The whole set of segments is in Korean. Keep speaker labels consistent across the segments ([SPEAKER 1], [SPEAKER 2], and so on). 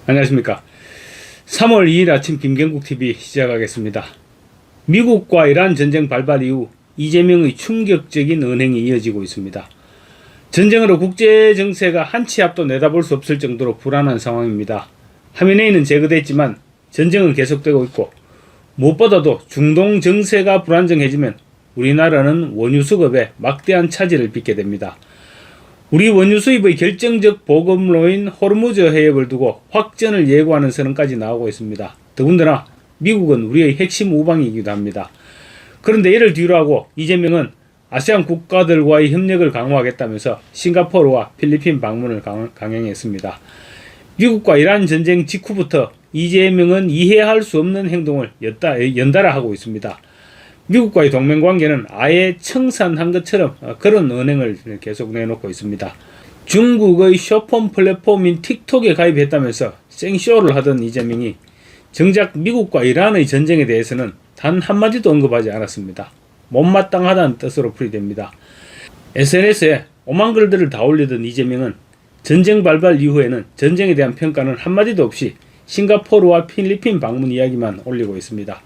[SPEAKER 1] 안녕하십니까. 3월 2일 아침 김경국TV 시작하겠습니다. 미국과 이란 전쟁 발발 이후 이재명의 충격적인 언행이 이어지고 있습니다. 전쟁으로 국제 정세가 한치 앞도 내다볼 수 없을 정도로 불안한 상황입니다. 하메네이는 제거됐지만 전쟁은 계속되고 있고, 무엇보다도 중동 정세가 불안정해지면 우리나라는 원유 수급에 막대한 차질을 빚게 됩니다. 우리 원유 수입의 결정적 보급로인 호르무즈 해협을 두고 확전을 예고하는 선언까지 나오고 있습니다. 더군다나 미국은 우리의 핵심 우방이기도 합니다. 그런데 이를 뒤로하고 이재명은 아세안 국가들과의 협력을 강화하겠다면서 싱가포르와 필리핀 방문을 강행했습니다. 미국과 이란 전쟁 직후부터 이재명은 이해할 수 없는 행동을 연달아 하고 있습니다. 미국과의 동맹관계는 아예 청산한 것처럼 그런 언행을 계속 내놓고 있습니다. 중국의 쇼폼 플랫폼인 틱톡에 가입했다면서 생쇼를 하던 이재명이 정작 미국과 이란의 전쟁에 대해서는 단 한마디도 언급하지 않았습니다. 못마땅하다는 뜻으로 풀이됩니다. SNS에 오만 글들을 다 올리던 이재명은 전쟁 발발 이후에는 전쟁에 대한 평가는 한마디도 없이 싱가포르와 필리핀 방문 이야기만 올리고 있습니다.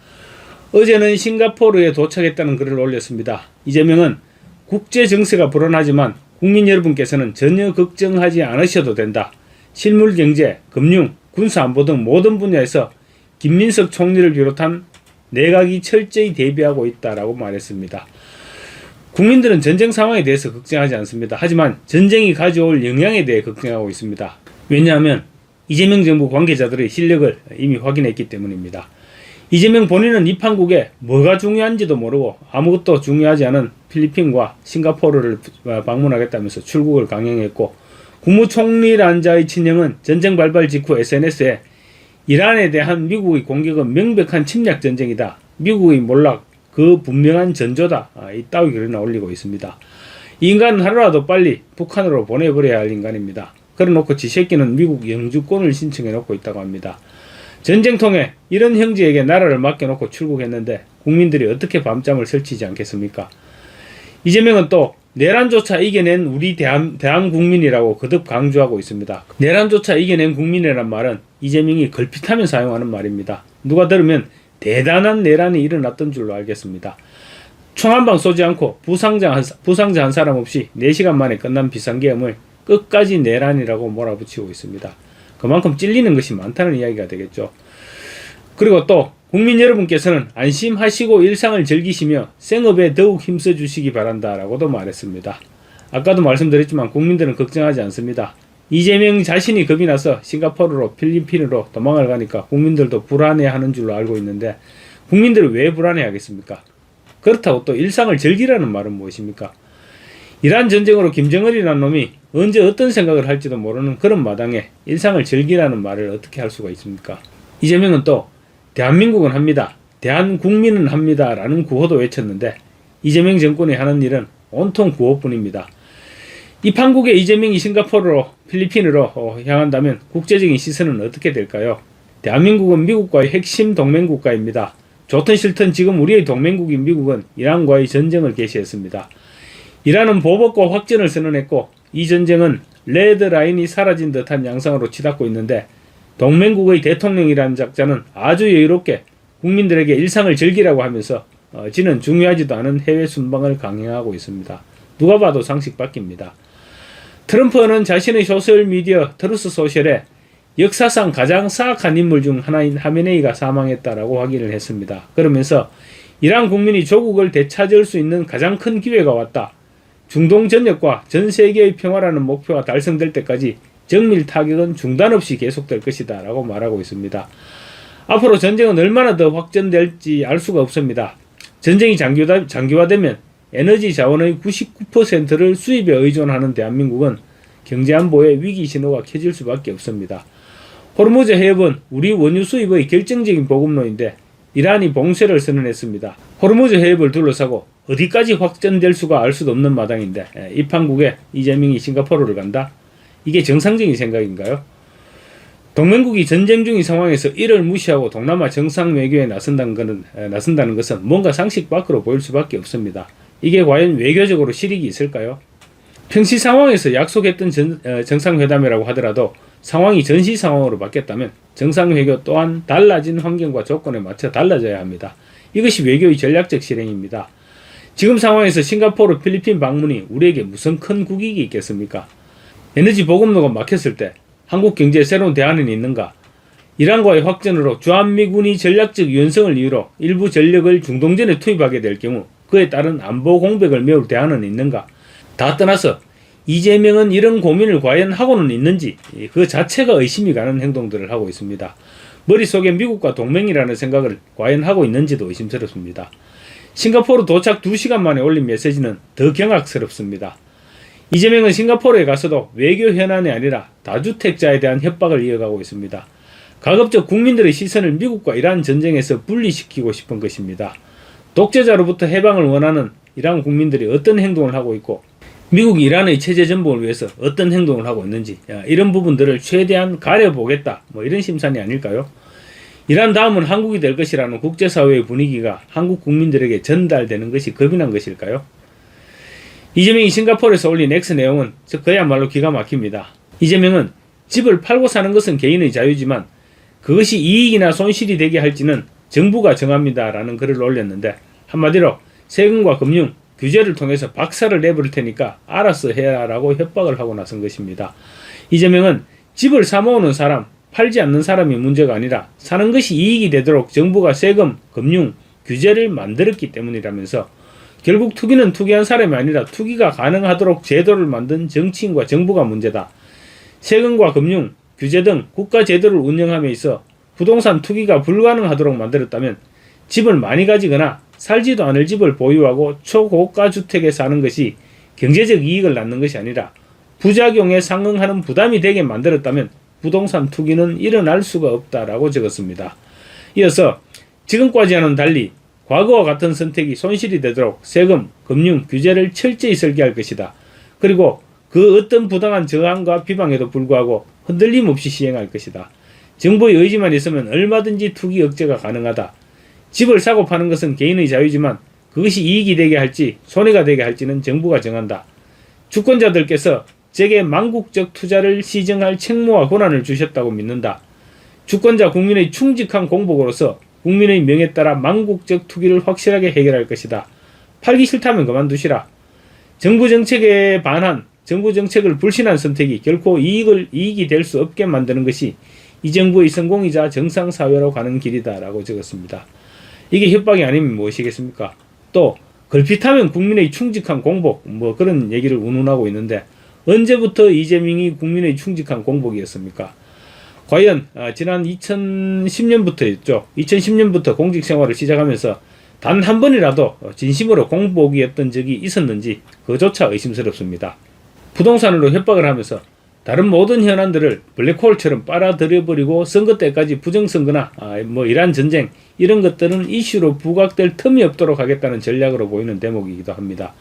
[SPEAKER 1] 어제는 싱가포르에 도착했다는 글을 올렸습니다. 이재명은 국제 정세가 불안하지만 국민 여러분께서는 전혀 걱정하지 않으셔도 된다. 실물 경제, 금융, 군사 안보 등 모든 분야에서 김민석 총리를 비롯한 내각이 철저히 대비하고 있다라고 말했습니다. 국민들은 전쟁 상황에 대해서 걱정하지 않습니다. 하지만 전쟁이 가져올 영향에 대해 걱정하고 있습니다. 왜냐하면 이재명 정부 관계자들의 실력을 이미 확인했기 때문입니다. 이재명 본인은 이 판국에 뭐가 중요한지도 모르고 아무것도 중요하지 않은 필리핀과 싱가포르를 방문하겠다면서 출국을 강행했고, 국무총리란 자의 친형은 전쟁 발발 직후 SNS에 이란에 대한 미국의 공격은 명백한 침략 전쟁이다. 미국의 몰락, 그 분명한 전조다. 이따위 글이나 올리고 있습니다. 이 인간은 하루라도 빨리 북한으로 보내버려야 할 인간입니다. 그래놓고 지 새끼는 미국 영주권을 신청해놓고 있다고 합니다. 전쟁통에 이런 형제에게 나라를 맡겨놓고 출국했는데 국민들이 어떻게 밤잠을 설치지 않겠습니까? 이재명은 또 내란조차 이겨낸 우리 대한국민이라고 거듭 강조하고 있습니다. 내란조차 이겨낸 국민이란 말은 이재명이 걸핏하면 사용하는 말입니다. 누가 들으면 대단한 내란이 일어났던 줄로 알겠습니다. 총 한 방 쏘지 않고 부상자 한 사람 없이 4시간 만에 끝난 비상계엄을 끝까지 내란이라고 몰아붙이고 있습니다. 그만큼 찔리는 것이 많다는 이야기가 되겠죠. 그리고 또 국민 여러분께서는 안심하시고 일상을 즐기시며 생업에 더욱 힘써 주시기 바란다라고도 말했습니다. 아까도 말씀드렸지만 국민들은 걱정하지 않습니다. 이재명 자신이 겁이 나서 싱가포르로 필리핀으로 도망을 가니까 국민들도 불안해하는 줄로 알고 있는데 국민들은 왜 불안해하겠습니까? 그렇다고 또 일상을 즐기라는 말은 무엇입니까? 이란 전쟁으로 김정은이라는 놈이 언제 어떤 생각을 할지도 모르는 그런 마당에 일상을 즐기라는 말을 어떻게 할 수가 있습니까? 이재명은 또 대한민국은 합니다. 대한국민은 합니다. 라는 구호도 외쳤는데 이재명 정권이 하는 일은 온통 구호뿐입니다. 이 판국에 이재명이 싱가포르로 필리핀으로 향한다면 국제적인 시선은 어떻게 될까요? 대한민국은 미국과의 핵심 동맹국가입니다. 좋든 싫든 지금 우리의 동맹국인 미국은 이란과의 전쟁을 개시했습니다. 이란은 보복과 확전을 선언했고 이 전쟁은 레드라인이 사라진 듯한 양상으로 치닫고 있는데 동맹국의 대통령이라는 작자는 아주 여유롭게 국민들에게 일상을 즐기라고 하면서 지는 중요하지도 않은 해외 순방을 강행하고 있습니다. 누가 봐도 상식 밖입니다. 트럼프는 자신의 소셜미디어 트루스 소셜에 역사상 가장 사악한 인물 중 하나인 하메네이가 사망했다라고 확인을 했습니다. 그러면서 이란 국민이 조국을 되찾을 수 있는 가장 큰 기회가 왔다. 중동 전역과 전 세계의 평화라는 목표가 달성될 때까지 정밀 타격은 중단 없이 계속될 것이다 라고 말하고 있습니다. 앞으로 전쟁은 얼마나 더 확전될지 알 수가 없습니다. 전쟁이 장기화되면 에너지 자원의 99%를 수입에 의존하는 대한민국은 경제안보에 위기 신호가 켜질 수밖에 없습니다. 호르무즈 해협은 우리 원유 수입의 결정적인 보급로인데 이란이 봉쇄를 선언했습니다. 호르무즈 해협을 둘러싸고 어디까지 확전될 수가 알 수도 없는 마당인데 이 판국에 이재명이 싱가포르를 간다? 이게 정상적인 생각인가요? 동맹국이 전쟁 중인 상황에서 이를 무시하고 동남아 정상 외교에 나선다는 것은 뭔가 상식 밖으로 보일 수밖에 없습니다. 이게 과연 외교적으로 실익이 있을까요? 평시 상황에서 약속했던 정상회담이라고 하더라도 상황이 전시 상황으로 바뀌었다면 정상회교 또한 달라진 환경과 조건에 맞춰 달라져야 합니다. 이것이 외교의 전략적 실행입니다. 지금 상황에서 싱가포르, 필리핀 방문이 우리에게 무슨 큰 국익이 있겠습니까? 에너지 보급로가 막혔을 때 한국 경제에 새로운 대안은 있는가? 이란과의 확전으로 주한미군이 전략적 유연성을 이유로 일부 전력을 중동전에 투입하게 될 경우 그에 따른 안보 공백을 메울 대안은 있는가? 다 떠나서 이재명은 이런 고민을 과연 하고는 있는지 그 자체가 의심이 가는 행동들을 하고 있습니다. 머릿속에 미국과 동맹이라는 생각을 과연 하고 있는지도 의심스럽습니다. 싱가포르 도착 2시간 만에 올린 메시지는 더 경악스럽습니다. 이재명은 싱가포르에 가서도 외교 현안이 아니라 다주택자에 대한 협박을 이어가고 있습니다. 가급적 국민들의 시선을 미국과 이란 전쟁에서 분리시키고 싶은 것입니다. 독재자로부터 해방을 원하는 이란 국민들이 어떤 행동을 하고 있고 미국이 이란의 체제 전복을 위해서 어떤 행동을 하고 있는지 이런 부분들을 최대한 가려보겠다 이런 심산이 아닐까요? 이란 다음은 한국이 될 것이라는 국제사회의 분위기가 한국 국민들에게 전달되는 것이 겁이 난 것일까요? 이재명이 싱가포르에서 올린 X 내용은 그야말로 기가 막힙니다. 이재명은 집을 팔고 사는 것은 개인의 자유지만 그것이 이익이나 손실이 되게 할지는 정부가 정합니다 라는 글을 올렸는데 한마디로 세금과 금융, 규제를 통해서 박살을 내버릴 테니까 알아서 해라 라고 협박을 하고 나선 것입니다. 이재명은 집을 사모으는 사람, 팔지 않는 사람이 문제가 아니라 사는 것이 이익이 되도록 정부가 세금, 금융, 규제를 만들었기 때문이라면서 결국 투기는 투기한 사람이 아니라 투기가 가능하도록 제도를 만든 정치인과 정부가 문제다. 세금과 금융, 규제 등 국가 제도를 운영함에 있어 부동산 투기가 불가능하도록 만들었다면 집을 많이 가지거나 살지도 않을 집을 보유하고 초고가 주택에 사는 것이 경제적 이익을 낳는 것이 아니라 부작용에 상응하는 부담이 되게 만들었다면 부동산 투기는 일어날 수가 없다라고 적었습니다. 이어서 지금까지와는 달리 과거와 같은 선택이 손실이 되도록 세금, 금융, 규제를 철저히 설계할 것이다. 그리고 그 어떤 부당한 저항과 비방에도 불구하고 흔들림 없이 시행할 것이다. 정부의 의지만 있으면 얼마든지 투기 억제가 가능하다. 집을 사고 파는 것은 개인의 자유지만 그것이 이익이 되게 할지 손해가 되게 할지는 정부가 정한다. 주권자들께서 제게 망국적 투자를 시정할 책무와 권한을 주셨다고 믿는다. 주권자 국민의 충직한 공복으로서 국민의 명에 따라 망국적 투기를 확실하게 해결할 것이다. 팔기 싫다면 그만두시라. 정부 정책에 반한, 정부 정책을 불신한 선택이 결코 이익이 될 수 없게 만드는 것이 이 정부의 성공이자 정상사회로 가는 길이다 라고 적었습니다. 이게 협박이 아니면 무엇이겠습니까? 또 걸핏하면 국민의 충직한 공복 그런 얘기를 운운하고 있는데 언제부터 이재명이 국민의 충직한 공복이었습니까? 과연 지난 2010년부터였죠. 2010년부터 공직생활을 시작하면서 단 한 번이라도 진심으로 공복이었던 적이 있었는지 그조차 의심스럽습니다. 부동산으로 협박을 하면서 다른 모든 현안들을 블랙홀처럼 빨아들여버리고 선거 때까지 부정선거나 이란 전쟁 이런 것들은 이슈로 부각될 틈이 없도록 하겠다는 전략으로 보이는 대목이기도 합니다.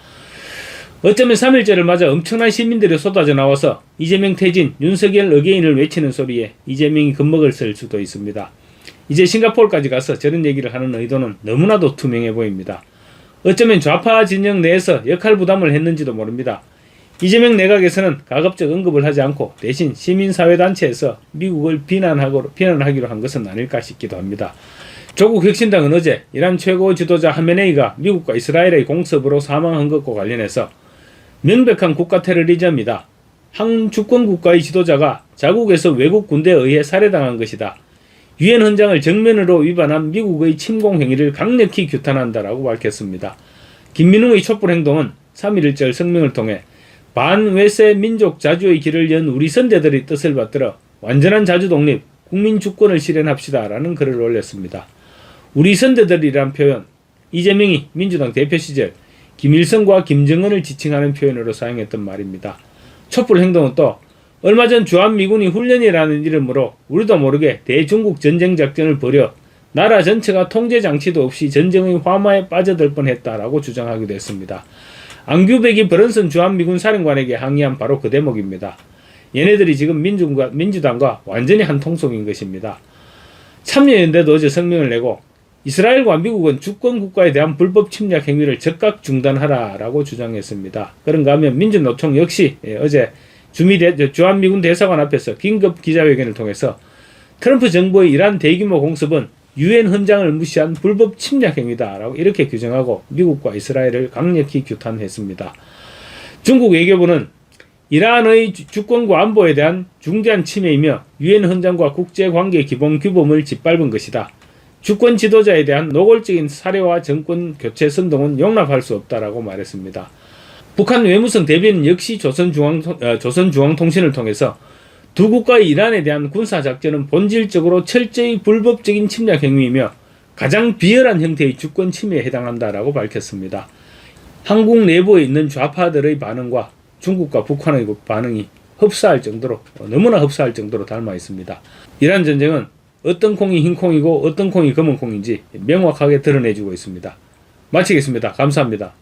[SPEAKER 1] 어쩌면 3.1절을 맞아 엄청난 시민들이 쏟아져 나와서 이재명 퇴진, 윤석열 어게인을 외치는 소리에 이재명이 겁먹을 쓸 수도 있습니다. 이제 싱가포르까지 가서 저런 얘기를 하는 의도는 너무나도 투명해 보입니다. 어쩌면 좌파 진영 내에서 역할 부담을 했는지도 모릅니다. 이재명 내각에서는 가급적 언급을 하지 않고 대신 시민사회단체에서 미국을 비난하기로 한 것은 아닐까 싶기도 합니다. 조국 혁신당은 어제 이란 최고 지도자 하메네이가 미국과 이스라엘의 공습으로 사망한 것과 관련해서 명백한 국가 테러리즘이다. 한 주권국가의 지도자가 자국에서 외국 군대에 의해 살해당한 것이다. 유엔 헌장을 정면으로 위반한 미국의 침공 행위를 강력히 규탄한다라고 밝혔습니다. 김민웅의 촛불 행동은 3.1절 성명을 통해 반외세 민족 자주의 길을 연 우리 선대들의 뜻을 받들어 완전한 자주 독립, 국민 주권을 실현합시다 라는 글을 올렸습니다. 우리 선대들이란 표현, 이재명이 민주당 대표 시절 김일성과 김정은을 지칭하는 표현으로 사용했던 말입니다. 촛불 행동은 또 얼마 전 주한미군이 훈련이라는 이름으로 우리도 모르게 대중국 전쟁 작전을 벌여 나라 전체가 통제 장치도 없이 전쟁의 화마에 빠져들 뻔했다라고 주장하기도 했습니다. 앙규백이 브런슨 주한미군 사령관에게 항의한 바로 그 대목입니다. 얘네들이 지금 민주당과 완전히 한 통속인 것입니다. 참여연대도 어제 성명을 내고 이스라엘과 미국은 주권 국가에 대한 불법 침략 행위를 즉각 중단하라라고 주장했습니다. 그런가 하면 민주노총 역시 어제 주한미군 대사관 앞에서 긴급 기자회견을 통해서 트럼프 정부의 이란 대규모 공습은 유엔 헌장을 무시한 불법 침략 행위다라고 이렇게 규정하고 미국과 이스라엘을 강력히 규탄했습니다. 중국 외교부는 이란의 주권과 안보에 대한 중대한 침해이며 유엔 헌장과 국제관계 기본 규범을 짓밟은 것이다. 주권 지도자에 대한 노골적인 살해와 정권 교체 선동은 용납할 수 없다라고 말했습니다. 북한 외무성 대변인 역시 조선중앙통신을 통해서 두 국가의 이란에 대한 군사작전은 본질적으로 철저히 불법적인 침략 행위이며 가장 비열한 형태의 주권 침해에 해당한다라고 밝혔습니다. 한국 내부에 있는 좌파들의 반응과 중국과 북한의 반응이 너무나 흡사할 정도로 닮아 있습니다. 이란 전쟁은 어떤 콩이 흰 콩이고 어떤 콩이 검은 콩인지 명확하게 드러내주고 있습니다. 마치겠습니다. 감사합니다.